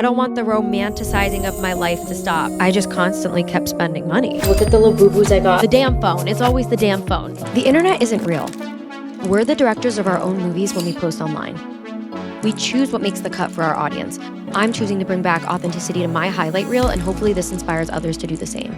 I don't want the romanticizing of my life to stop. I just constantly kept spending money. Look at the little boo-boos I got. The damn phone. It's always the damn phone. The internet isn't real. We're the directors of our own movies when we post online. We choose what makes the cut for our audience. I'm choosing to bring back authenticity to my highlight reel, and hopefully this inspires others to do the same.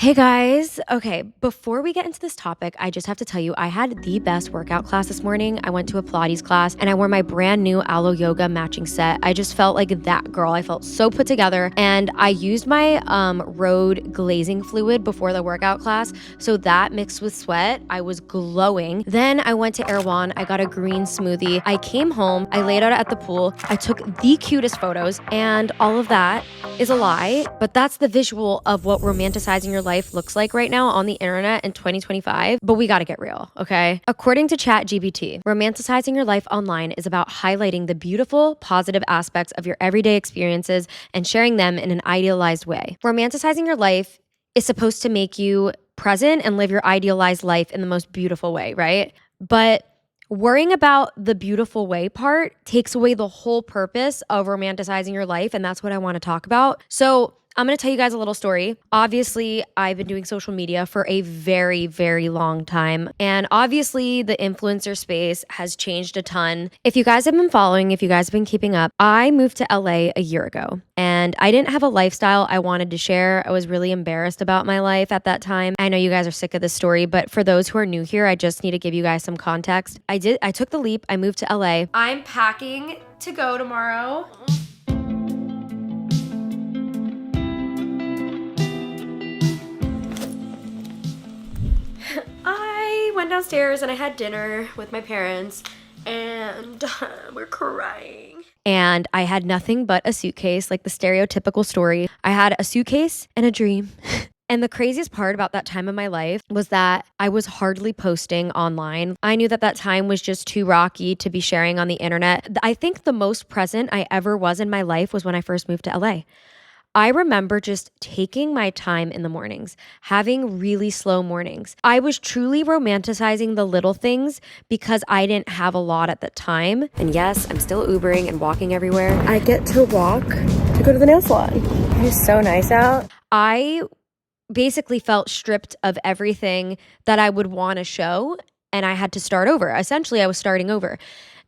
Hey guys. Okay, before we get into this topic, I just have to tell you, I had the best workout class this morning. I went to a Pilates class and I wore my brand new Aloe Yoga matching set. I just felt like that girl. I felt so put together, and I used my Rhode glazing fluid before the workout class. So that mixed with sweat, I was glowing. Then I went to Erewhon. I got a green smoothie. I came home. I laid out at the pool. I took the cutest photos, and all of that is a lie, but that's the visual of what romanticizing your life looks like right now on the internet in 2025. But we gotta get real, okay? According to ChatGPT, romanticizing your life online is about highlighting the beautiful, positive aspects of your everyday experiences and sharing them in an idealized way. Romanticizing your life is supposed to make you present and live your idealized life in the most beautiful way, right? But worrying about the beautiful way part takes away the whole purpose of romanticizing your life, and that's what I want to talk about. So I'm going to tell you guys a little story. Obviously, I've been doing social media for a very, very long time, and obviously the influencer space has changed a ton. If you guys have been following, if you guys have been keeping up, I moved to LA a year ago, and I didn't have a lifestyle I wanted to share. I was really embarrassed about my life at that time. I know you guys are sick of this story, but for those who are new here, I just need to give you guys some context. I took the leap. I moved to LA. I'm packing to go tomorrow. I went downstairs and I had dinner with my parents, and we're crying. And I had nothing but a suitcase, like the stereotypical story. I had a suitcase and a dream. And the craziest part about that time of my life was that I was hardly posting online. I knew that time was just too rocky to be sharing on the internet. I think the most present I ever was in my life was when I first moved to LA. I remember just taking my time in the mornings, having really slow mornings. I was truly romanticizing the little things because I didn't have a lot at the time. And yes, I'm still Ubering and walking everywhere. I get to walk to go to the nail salon. It is so nice out. I basically felt stripped of everything that I would want to show, and I had to start over. Essentially, I was starting over.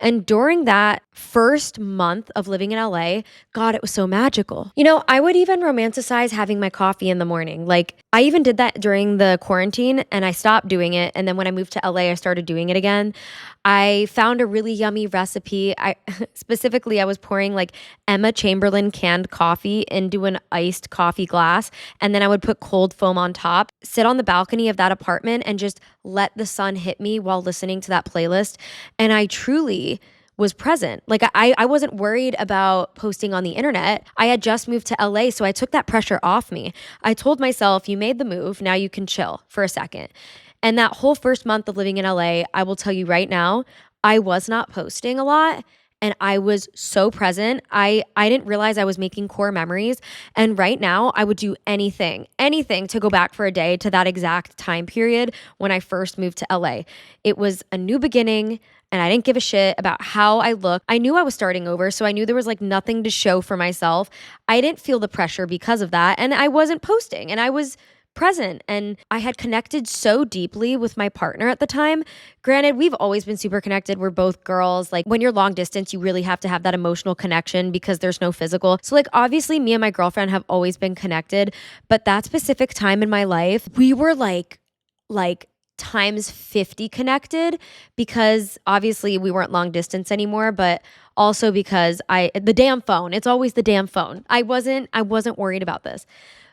And during that first month of living in LA, God, it was so magical. You know, I would even romanticize having my coffee in the morning. Like, I even did that during the quarantine, and I stopped doing it. And then when I moved to LA, I started doing it again. I found a really yummy recipe. I was pouring like Emma Chamberlain canned coffee into an iced coffee glass, and then I would put cold foam on top, sit on the balcony of that apartment, and just let the sun hit me while listening to that playlist. And I truly was present. Like I wasn't worried about posting on the internet. I had just moved to LA, so I took that pressure off me. I told myself, you made the move, now you can chill for a second. And that whole first month of living in LA, I will tell you right now, I was not posting a lot, and I was so present. I didn't realize I was making core memories. And right now, I would do anything to go back for a day to that exact time period when I first moved to LA. It was a new beginning, and I didn't give a shit about how I looked. I knew I was starting over, so I knew there was like nothing to show for myself. I didn't feel the pressure because of that, and I wasn't posting, and I was present, and I had connected so deeply with my partner at the time. Granted, we've always been super connected. We're both girls. Like, when you're long distance, you really have to have that emotional connection because there's no physical. So like, obviously me and my girlfriend have always been connected, but that specific time in my life, we were like times 50 connected, because obviously we weren't long distance anymore, but also because the damn phone, it's always the damn phone. I wasn't worried about this.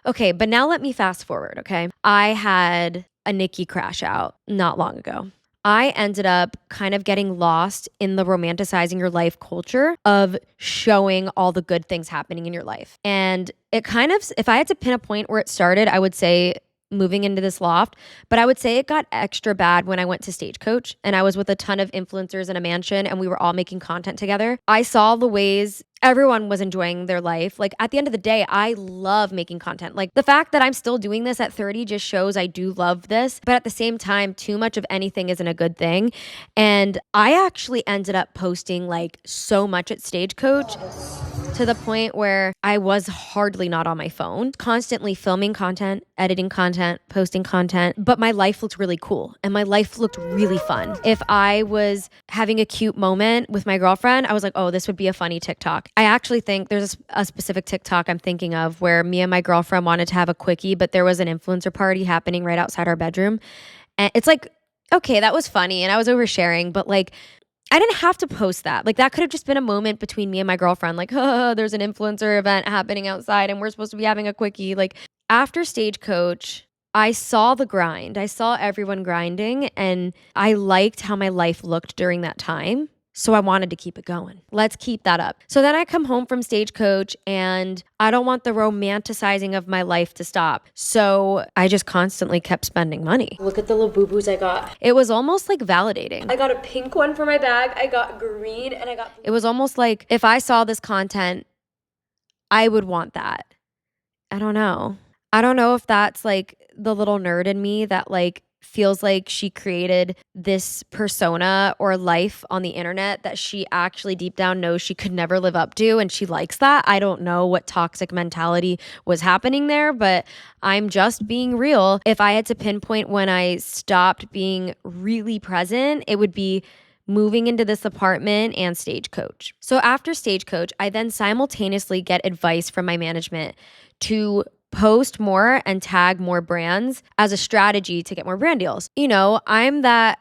Okay, but now let me fast forward, okay? I had a Niki crash out not long ago. I ended up kind of getting lost in the romanticizing your life culture of showing all the good things happening in your life. And it kind of, if I had to pin a point where it started, I would say moving into this loft. But I would say it got extra bad when I went to Stagecoach and I was with a ton of influencers in a mansion and we were all making content together. I saw the ways everyone was enjoying their life. Like at the end of the day, I love making content. Like the fact that I'm still doing this at 30 just shows I do love this. But at the same time, too much of anything isn't a good thing. And I actually ended up posting like so much at Stagecoach to the point where I was hardly not on my phone, constantly filming content, editing content, posting content, but my life looked really cool and my life looked really fun. If I was having a cute moment with my girlfriend, I was like, oh, this would be a funny TikTok. I actually think there's a specific TikTok I'm thinking of where me and my girlfriend wanted to have a quickie, but there was an influencer party happening right outside our bedroom. And it's like, okay, that was funny and I was oversharing, but like, I didn't have to post that. Like that could have just been a moment between me and my girlfriend. Like, oh, there's an influencer event happening outside and we're supposed to be having a quickie. Like after Stagecoach, I saw the grind. I saw everyone grinding and I liked how my life looked during that time. So I wanted to keep it going. Let's keep that up. So then I come home from Stagecoach and I don't want the romanticizing of my life to stop. So I just constantly kept spending money. Look at the little boo-boos I got. It was almost like validating. I got a pink one for my bag. I got green and I got... It was almost like if I saw this content, I would want that. I don't know. I don't know if that's like the little nerd in me that like feels like she created this persona or life on the internet that she actually deep down knows she could never live up to and she likes that. I don't know what toxic mentality was happening there, but I'm just being real. If I had to pinpoint when I stopped being really present, it would be moving into this apartment and Stagecoach. So after Stagecoach, I then simultaneously get advice from my management to post more and tag more brands as a strategy to get more brand deals. You know, I'm that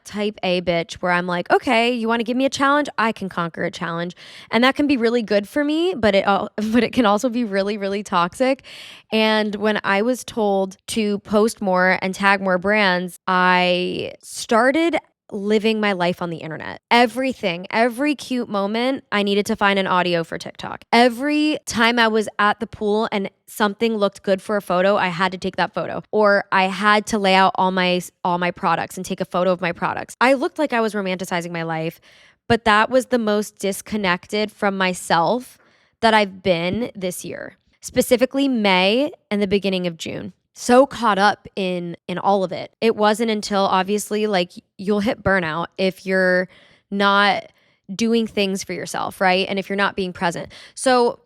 type A bitch where I'm like, okay, you want to give me a challenge? I can conquer a challenge. And that can be really good for me, but it can also be really, really toxic. And when I was told to post more and tag more brands, I started living my life on the internet. Everything, every cute moment, I needed to find an audio for TikTok. Every time I was at the pool and something looked good for a photo, I had to take that photo. Or I had to lay out all my products and take a photo of my products. I looked like I was romanticizing my life, but that was the most disconnected from myself that I've been this year. Specifically May and the beginning of June. So caught up in all of it. It wasn't until obviously like you'll hit burnout if you're not doing things for yourself, right? And if you're not being present. So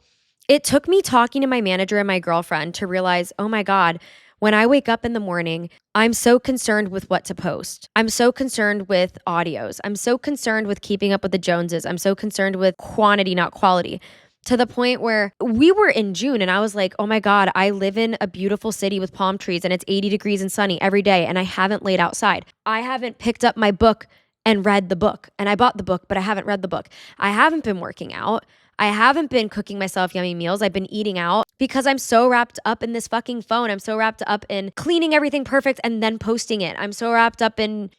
it took me talking to my manager and my girlfriend to realize, oh my God, when I wake up in the morning, I'm so concerned with what to post. I'm so concerned with audios. I'm so concerned with keeping up with the Joneses. I'm so concerned with quantity, not quality. To the point where we were in June and I was like, oh my God, I live in a beautiful city with palm trees and it's 80 degrees and sunny every day and I haven't laid outside. I haven't picked up my book and read the book. And I bought the book, but I haven't read the book. I haven't been working out. I haven't been cooking myself yummy meals. I've been eating out because I'm so wrapped up in this fucking phone. I'm so wrapped up in cleaning everything perfect and then posting it. I'm so wrapped up in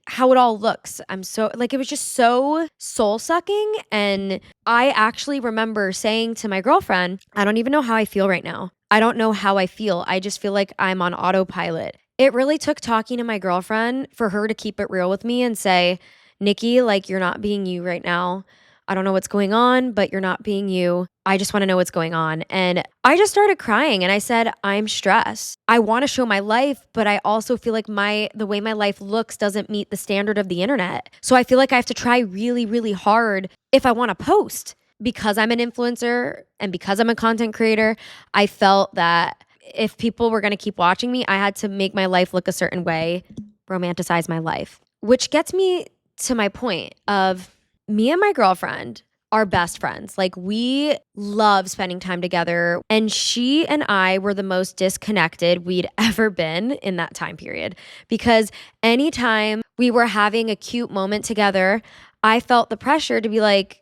how it all looks. I'm so like, it was just so soul sucking. And I actually remember saying to my girlfriend, I don't even know how I feel right now. I don't know how I feel. I just feel like I'm on autopilot. It really took talking to my girlfriend for her to keep it real with me and say, Niki, like you're not being you right now. I don't know what's going on, but you're not being you. I just want to know what's going on. And I just started crying and I said, I'm stressed. I want to show my life, but I also feel like the way my life looks doesn't meet the standard of the internet. So I feel like I have to try really, really hard if I want to post. Because I'm an influencer and because I'm a content creator, I felt that if people were going to keep watching me, I had to make my life look a certain way, romanticize my life. Which gets me to my point of me and my girlfriend are best friends. Like we love spending time together. And she and I were the most disconnected we'd ever been in that time period. Because anytime we were having a cute moment together, I felt the pressure to be like,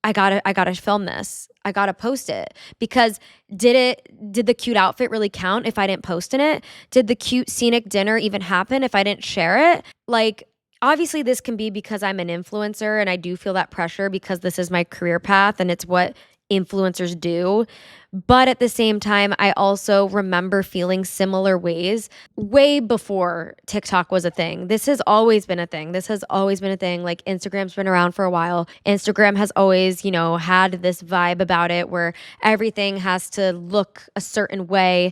I gotta film this. I gotta post it. Because did the cute outfit really count if I didn't post in it? Did the cute scenic dinner even happen if I didn't share it? Like, obviously, this can be because I'm an influencer and I do feel that pressure because this is my career path and it's what influencers do. But at the same time, I also remember feeling similar ways way before TikTok was a thing. This has always been a thing. Like Instagram's been around for a while. Instagram has always, had this vibe about it where everything has to look a certain way.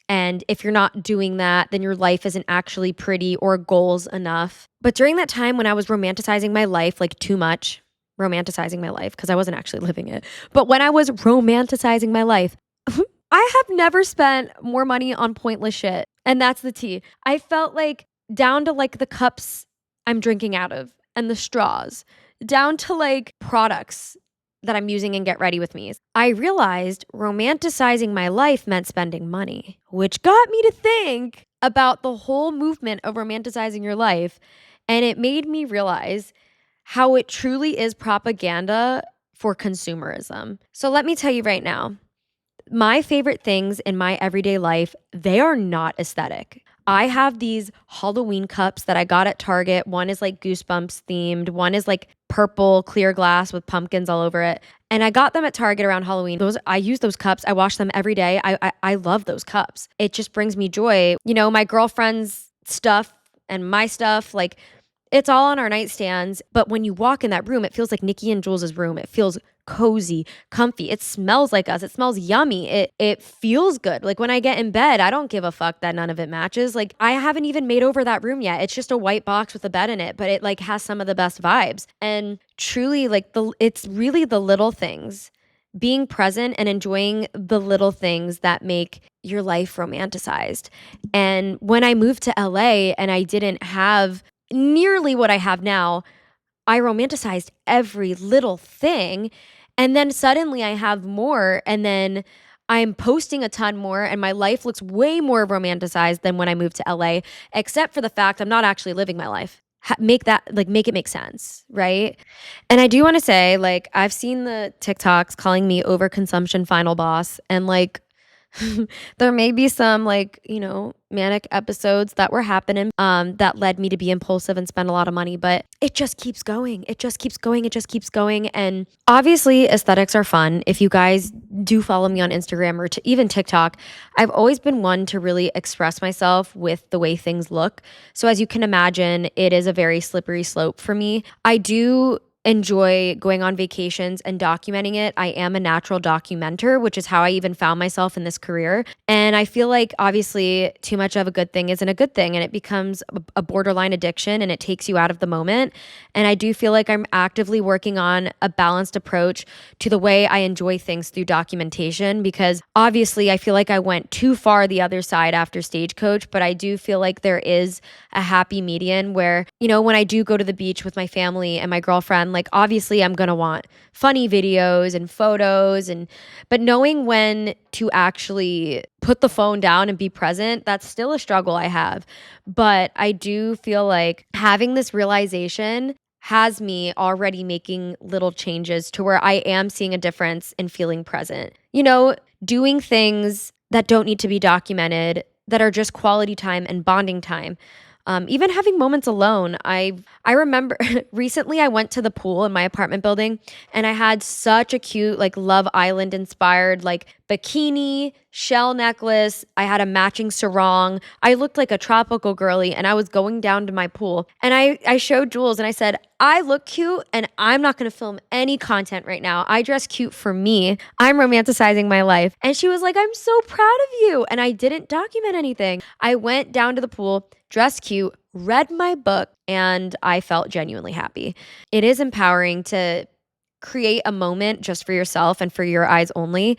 And if you're not doing that, then your life isn't actually pretty or goals enough. But during that time when I was romanticizing my life, like too much, romanticizing my life because I wasn't actually living it. But when I was romanticizing my life, I have never spent more money on pointless shit. And that's the tea. I felt like down to like the cups I'm drinking out of and the straws, down to like products that I'm using in Get Ready With Me. I realized romanticizing my life meant spending money, which got me to think about the whole movement of romanticizing your life. And it made me realize how it truly is propaganda for consumerism. So let me tell you right now, my favorite things in my everyday life, they are not aesthetic. I have these Halloween cups that I got at Target. One is like Goosebumps themed. One is like purple clear glass with pumpkins all over it. And I got them at Target around Halloween. I use those cups. I wash them every day. I love those cups. It just brings me joy. My girlfriend's stuff and my stuff, like it's all on our nightstands. But when you walk in that room, it feels like Niki and Jules' room. It feels cozy, comfy. It smells like us. It smells yummy. It feels good. Like when I get in bed, I don't give a fuck that none of it matches. Like I haven't even made over that room yet. It's just a white box with a bed in it, but it like has some of the best vibes. And truly like it's really the little things, being present and enjoying the little things that make your life romanticized. And when I moved to LA and I didn't have nearly what I have now, I romanticized every little thing. And then suddenly I have more, and then I'm posting a ton more, and my life looks way more romanticized than when I moved to LA, except for the fact I'm not actually living my life. Make it make sense, right? And I do want to say, like, I've seen the TikToks calling me overconsumption final boss, and like, there may be some like, manic episodes that were happening that led me to be impulsive and spend a lot of money, but it just keeps going. It just keeps going. It just keeps going. And obviously aesthetics are fun. If you guys do follow me on Instagram or even TikTok, I've always been one to really express myself with the way things look. So as you can imagine, it is a very slippery slope for me. I do enjoy going on vacations and documenting it. I am a natural documenter, which is how I even found myself in this career. And I feel like obviously too much of a good thing isn't a good thing, and it becomes a borderline addiction and it takes you out of the moment. And I do feel like I'm actively working on a balanced approach to the way I enjoy things through documentation, because obviously I feel like I went too far the other side after Stagecoach, but I do feel like there is a happy median where, when I do go to the beach with my family and my girlfriend, like obviously I'm going to want funny videos and photos, but knowing when to actually put the phone down and be present, that's still a struggle I have. But I do feel like having this realization has me already making little changes to where I am seeing a difference in feeling present. Doing things that don't need to be documented, that are just quality time and bonding time. Even having moments alone. I remember recently I went to the pool in my apartment building and I had such a cute like Love Island inspired like bikini, shell necklace. I had a matching sarong. I looked like a tropical girly and I was going down to my pool. And I showed Jules and I said, I look cute and I'm not going to film any content right now. I dress cute for me. I'm romanticizing my life. And she was like, I'm so proud of you. And I didn't document anything. I went down to the pool, dressed cute, read my book, and I felt genuinely happy. It is empowering to create a moment just for yourself and for your eyes only.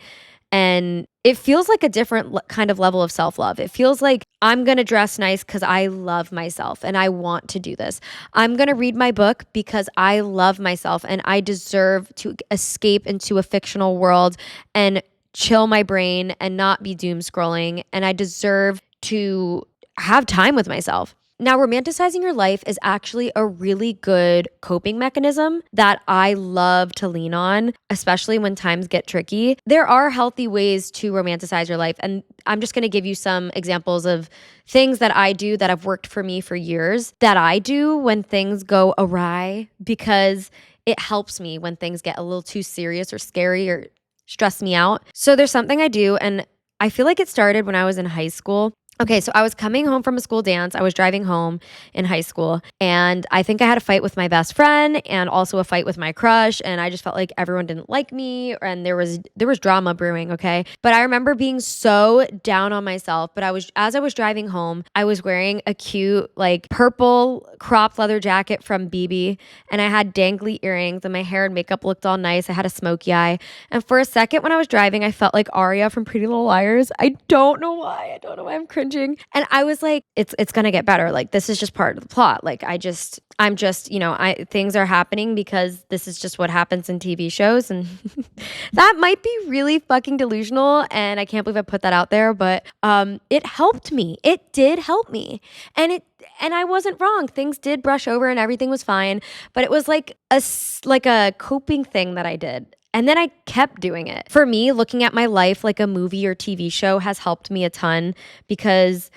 And it feels like a different kind of level of self-love. It feels like I'm going to dress nice because I love myself and I want to do this. I'm going to read my book because I love myself and I deserve to escape into a fictional world and chill my brain and not be doom scrolling. And I deserve to have time with myself. Now, romanticizing your life is actually a really good coping mechanism that I love to lean on, especially when times get tricky. There are healthy ways to romanticize your life, and I'm just going to give you some examples of things that I do that have worked for me for years, that I do when things go awry, because it helps me when things get a little too serious or scary or stress me out. So there's something I do, and I feel like it started when I was in high school. Okay, so I was coming home from a school dance. I was driving home in high school, and I think I had a fight with my best friend and also a fight with my crush, and I just felt like everyone didn't like me, and there was drama brewing, okay? But I remember being so down on myself, but as I was driving home, I was wearing a cute like purple cropped leather jacket from 𝑏𝑬𝑚, and I had dangly earrings, and my hair and makeup looked all nice. I had a smoky eye, and for a second when I was driving, I felt like Aria from Pretty Little Liars. I don't know why. I'm cringing. And I was like, it's gonna get better. Like, this is just part of the plot. Like, I'm just, things are happening because this is just what happens in TV shows. And that might be really fucking delusional. And I can't believe I put that out there, but it helped me. It did help me. And I wasn't wrong. Things did brush over and everything was fine. But it was like a coping thing that I did. And then I kept doing it. For me, looking at my life like a movie or TV show has helped me a ton because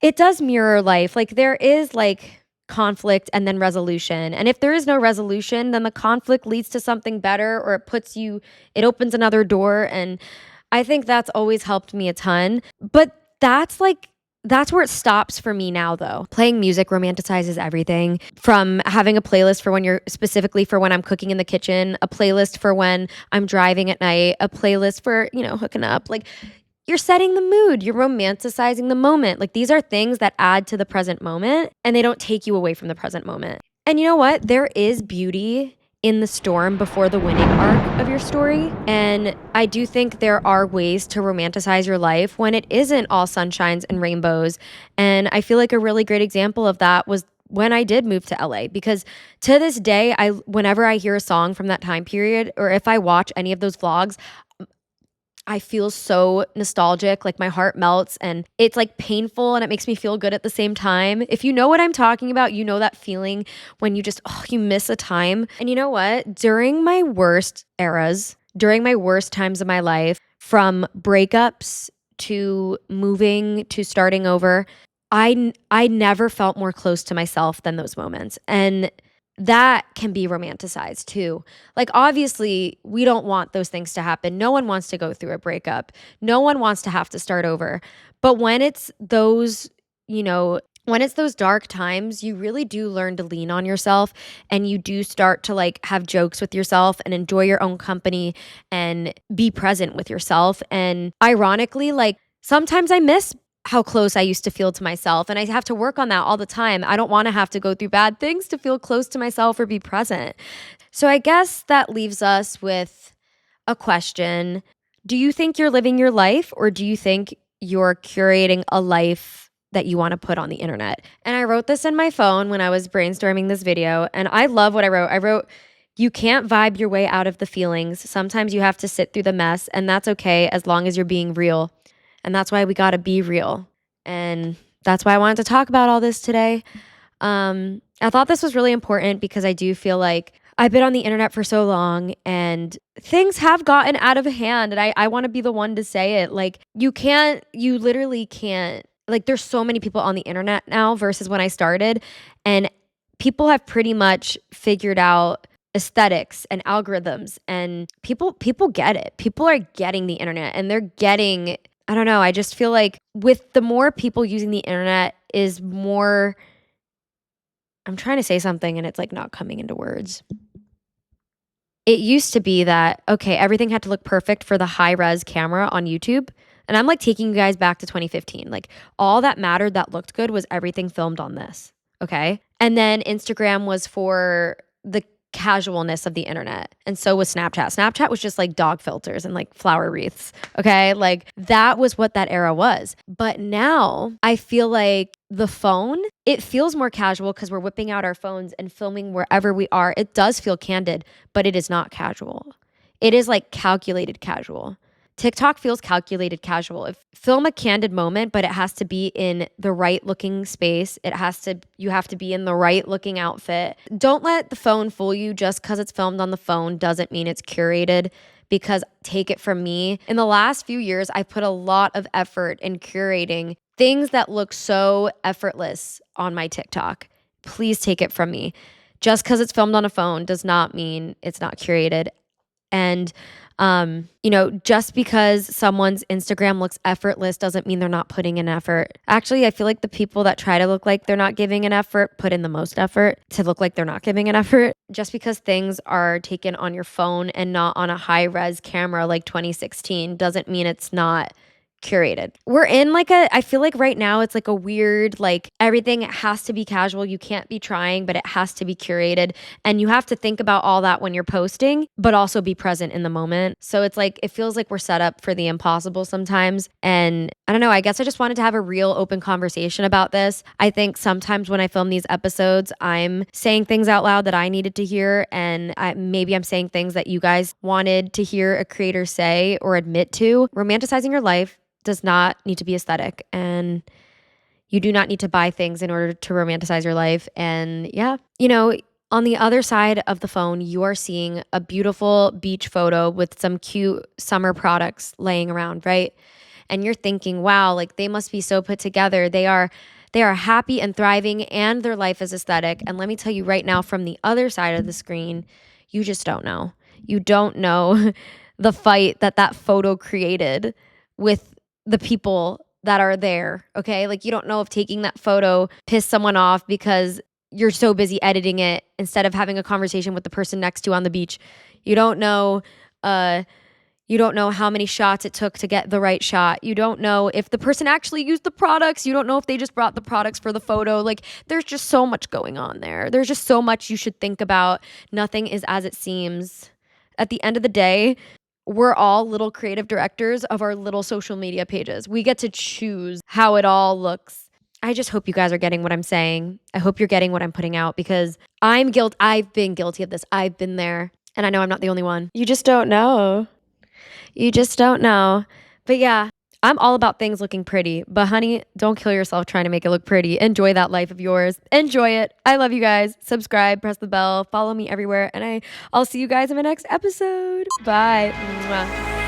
it does mirror life. Like, there is like conflict and then resolution. And if there is no resolution, then the conflict leads to something better, or it opens another door. And I think that's always helped me a ton. But that's where it stops for me now, though. Playing music romanticizes everything, from having a playlist specifically for when I'm cooking in the kitchen, a playlist for when I'm driving at night, a playlist for, hooking up. Like, you're setting the mood, you're romanticizing the moment. Like, these are things that add to the present moment, and they don't take you away from the present moment. And you know what? There is beauty in the storm before the winning arc of your story. And I do think there are ways to romanticize your life when it isn't all sunshines and rainbows. And I feel like a really great example of that was when I did move to LA, because to this day, whenever I hear a song from that time period, or if I watch any of those vlogs, I feel so nostalgic, like my heart melts, and it's like painful and it makes me feel good at the same time. If you know what I'm talking about, you know that feeling when you just, you miss a time. And you know what? During my worst eras, during my worst times of my life, from breakups to moving to starting over, I never felt more close to myself than those moments. And that can be romanticized too. Like, obviously, we don't want those things to happen. No one wants to go through a breakup. No one wants to have to start over. But when it's those dark times, you really do learn to lean on yourself, and you do start to like have jokes with yourself and enjoy your own company and be present with yourself. And ironically, like, sometimes I miss how close I used to feel to myself. And I have to work on that all the time. I don't want to have to go through bad things to feel close to myself or be present. So I guess that leaves us with a question. Do you think you're living your life, or do you think you're curating a life that you want to put on the internet? And I wrote this in my phone when I was brainstorming this video, and I love what I wrote. I wrote, "You can't vibe your way out of the feelings. Sometimes you have to sit through the mess, and that's okay as long as you're being real. And that's why we got to be real." And that's why I wanted to talk about all this today. I thought this was really important because I do feel like I've been on the internet for so long and things have gotten out of hand. And I want to be the one to say it. Like, you literally can't. Like, there's so many people on the internet now versus when I started. And people have pretty much figured out aesthetics and algorithms, and people get it. People are getting the internet, and they're getting, I don't know, I just feel like with the more people using the internet is more, I'm trying to say something and it's like not coming into words. It used to be that, okay, everything had to look perfect for the high res camera on YouTube. And I'm like taking you guys back to 2015. Like, all that mattered that looked good was everything filmed on this. Okay. And then Instagram was for the casualness of the internet. And so was Snapchat. Snapchat was just like dog filters and like flower wreaths. Okay. Like, that was what that era was. But now I feel like the phone, it feels more casual because we're whipping out our phones and filming wherever we are. It does feel candid, but it is not casual. It is like calculated casual. TikTok feels calculated casual. Film a candid moment, but it has to be in the right looking space. You have to be in the right looking outfit. Don't let the phone fool you. Just because it's filmed on the phone doesn't mean it's curated, because take it from me, in the last few years, I put a lot of effort in curating things that look so effortless on my TikTok. Please take it from me. Just because it's filmed on a phone does not mean it's not curated. And You know, just because someone's Instagram looks effortless doesn't mean they're not putting in effort. Actually, I feel like the people that try to look like they're not giving an effort put in the most effort to look like they're not giving an effort. Just because things are taken on your phone and not on a high-res camera like 2016 doesn't mean it's not curated. We're in like I feel like right now it's like a weird, like everything has to be casual. You can't be trying, but it has to be curated. And you have to think about all that when you're posting, but also be present in the moment. So it's like, it feels like we're set up for the impossible sometimes. And I don't know, I guess I just wanted to have a real open conversation about this. I think sometimes when I film these episodes, I'm saying things out loud that I needed to hear. And maybe I'm saying things that you guys wanted to hear a creator say or admit to. Romanticizing your life does not need to be aesthetic, and you do not need to buy things in order to romanticize your life. And yeah, you know, on the other side of the phone, you are seeing a beautiful beach photo with some cute summer products laying around, right? And you're thinking, wow, like they must be so put together. They are happy and thriving and their life is aesthetic. And let me tell you right now, from the other side of the screen, you just don't know. You don't know the fight that photo created with the people that are there, okay? Like you don't know if taking that photo pissed someone off because you're so busy editing it instead of having a conversation with the person next to you on the beach. You don't know how many shots it took to get the right shot. You don't know if the person actually used the products. You don't know if they just brought the products for the photo. Like there's just so much going on there. There's just so much you should think about. Nothing is as it seems. At the end of the day, we're all little creative directors of our little social media pages. We get to choose how it all looks. I just hope you guys are getting what I'm saying. I hope you're getting what I'm putting out, because I've been guilty of this. I've been there, and I know I'm not the only one. You just don't know. You just don't know. But yeah, I'm all about things looking pretty. But honey, don't kill yourself trying to make it look pretty. Enjoy that life of yours. Enjoy it. I love you guys. Subscribe, press the bell, follow me everywhere, and I'll see you guys in my next episode. Bye. Mwah.